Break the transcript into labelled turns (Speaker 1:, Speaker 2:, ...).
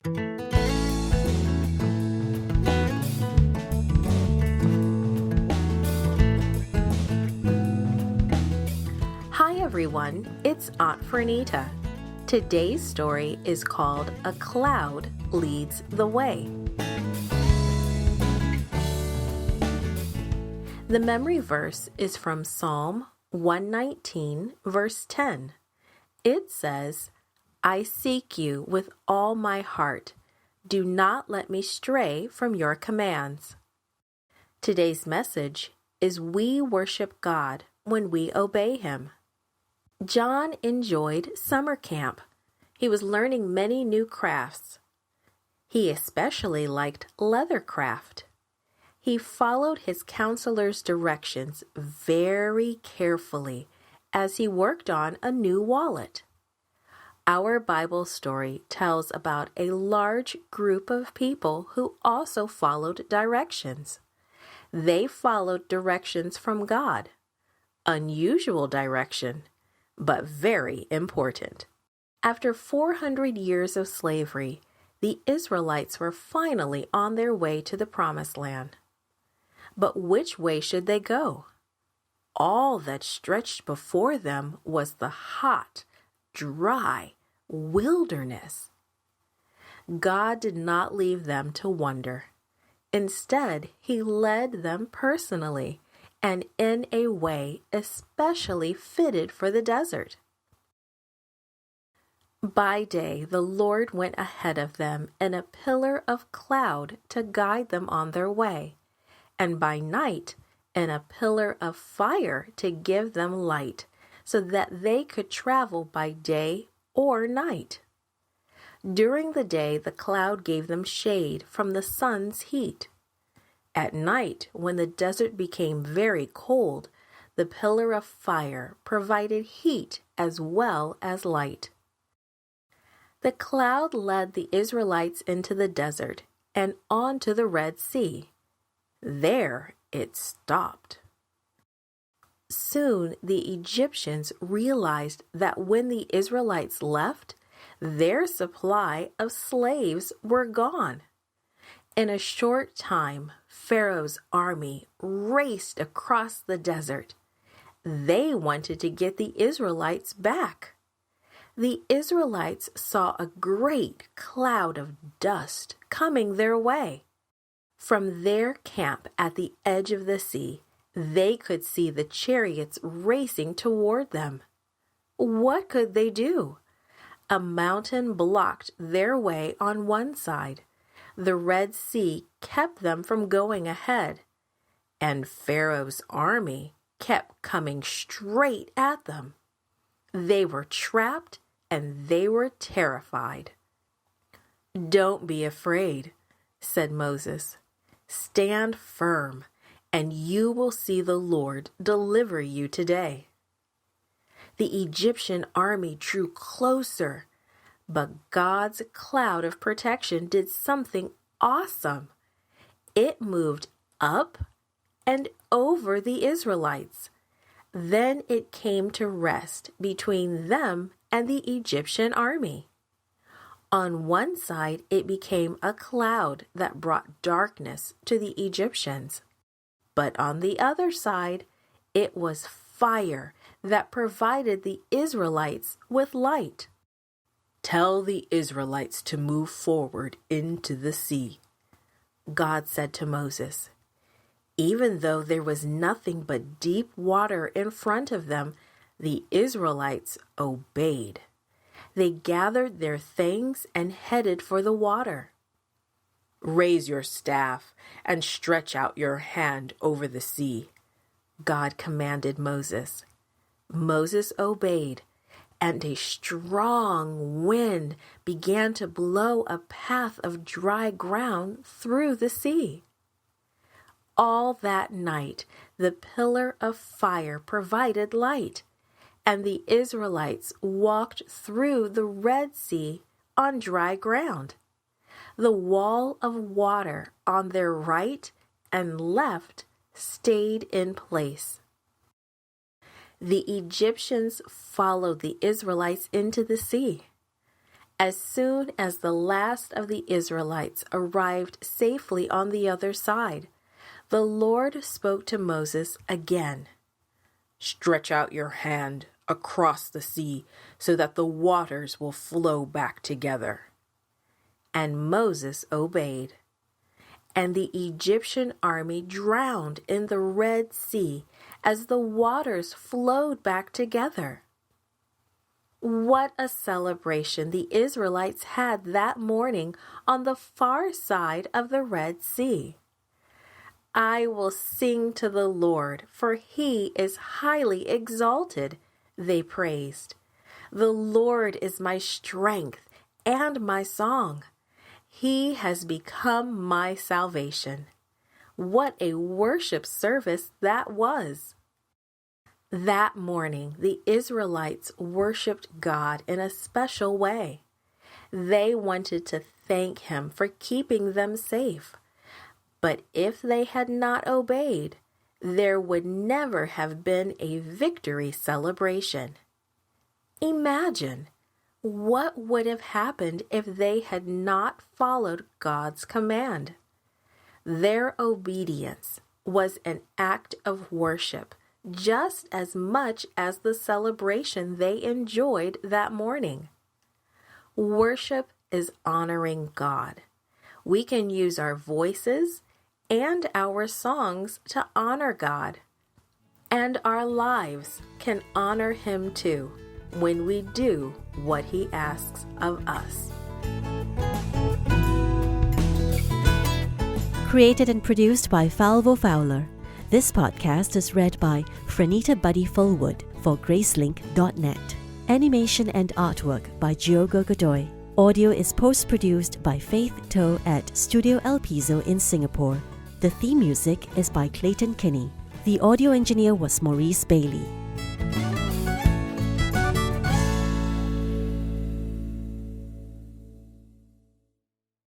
Speaker 1: Hi everyone, it's Aunt Fernita. Today's story is called A Cloud Leads the Way. The memory verse is from Psalm 119, verse 10. It says, "I seek you with all my heart. Do not let me stray from your commands." Today's message is we worship God when we obey Him. John enjoyed summer camp. He was learning many new crafts. He especially liked leather craft. He followed his counselor's directions very carefully as he worked on a new wallet. Our Bible story tells about a large group of people who also followed directions. They followed directions from God. Unusual direction, but very important. After 400 years of slavery, the Israelites were finally on their way to the Promised Land. But which way should they go? All that stretched before them was the hot, dry wilderness. God did not leave them to wonder. Instead, He led them personally and in a way especially fitted for the desert. By day, the Lord went ahead of them in a pillar of cloud to guide them on their way, and by night, in a pillar of fire to give them light, so that they could travel by day or night. During the day, the cloud gave them shade from the sun's heat. At night, when the desert became very cold, the pillar of fire provided heat as well as light. The cloud led the Israelites into the desert and onto the Red Sea. There it stopped. Soon the Egyptians realized that when the Israelites left, their supply of slaves were gone. In a short time, Pharaoh's army raced across the desert. They wanted to get the Israelites back. The Israelites saw a great cloud of dust coming their way. From their camp at the edge of the sea, they could see the chariots racing toward them. What could they do? A mountain blocked their way on one side. The Red Sea kept them from going ahead, and Pharaoh's army kept coming straight at them. They were trapped and they were terrified. "Don't be afraid," said Moses. "Stand firm, and you will see the Lord deliver you today." The Egyptian army drew closer, but God's cloud of protection did something awesome. It moved up and over the Israelites. Then it came to rest between them and the Egyptian army. On one side, it became a cloud that brought darkness to the Egyptians. But on the other side, it was fire that provided the Israelites with light. "Tell the Israelites to move forward into the sea," God said to Moses. Even though there was nothing but deep water in front of them, the Israelites obeyed. They gathered their things and headed for the water. "Raise your staff and stretch out your hand over the sea," God commanded Moses. Moses obeyed, and a strong wind began to blow a path of dry ground through the sea. All that night, the pillar of fire provided light, and the Israelites walked through the Red Sea on dry ground. The wall of water on their right and left stayed in place. The Egyptians followed the Israelites into the sea. As soon as the last of the Israelites arrived safely on the other side, the Lord spoke to Moses again. "Stretch out your hand across the sea so that the waters will flow back together." And Moses obeyed. And the Egyptian army drowned in the Red Sea as the waters flowed back together. What a celebration the Israelites had that morning on the far side of the Red Sea. "I will sing to the Lord, for he is highly exalted," they praised. "The Lord is my strength and my song. He has become my salvation." What a worship service that was! That morning, the Israelites worshiped God in a special way. They wanted to thank Him for keeping them safe. But if they had not obeyed, there would never have been a victory celebration. Imagine what would have happened if they had not followed God's command. Their obedience was an act of worship, just as much as the celebration they enjoyed that morning. Worship is honoring God. We can use our voices and our songs to honor God. And our lives can honor Him too when we do what He asks of us.
Speaker 2: Created and produced by Falvo Fowler. This podcast is read by Franita Buddy Fullwood for Gracelink.net. Animation and artwork by Giogo Godoy. Audio is post-produced by Faith To at Studio El Piso in Singapore. The theme music is by Clayton Kinney. The audio engineer was Maurice Bailey.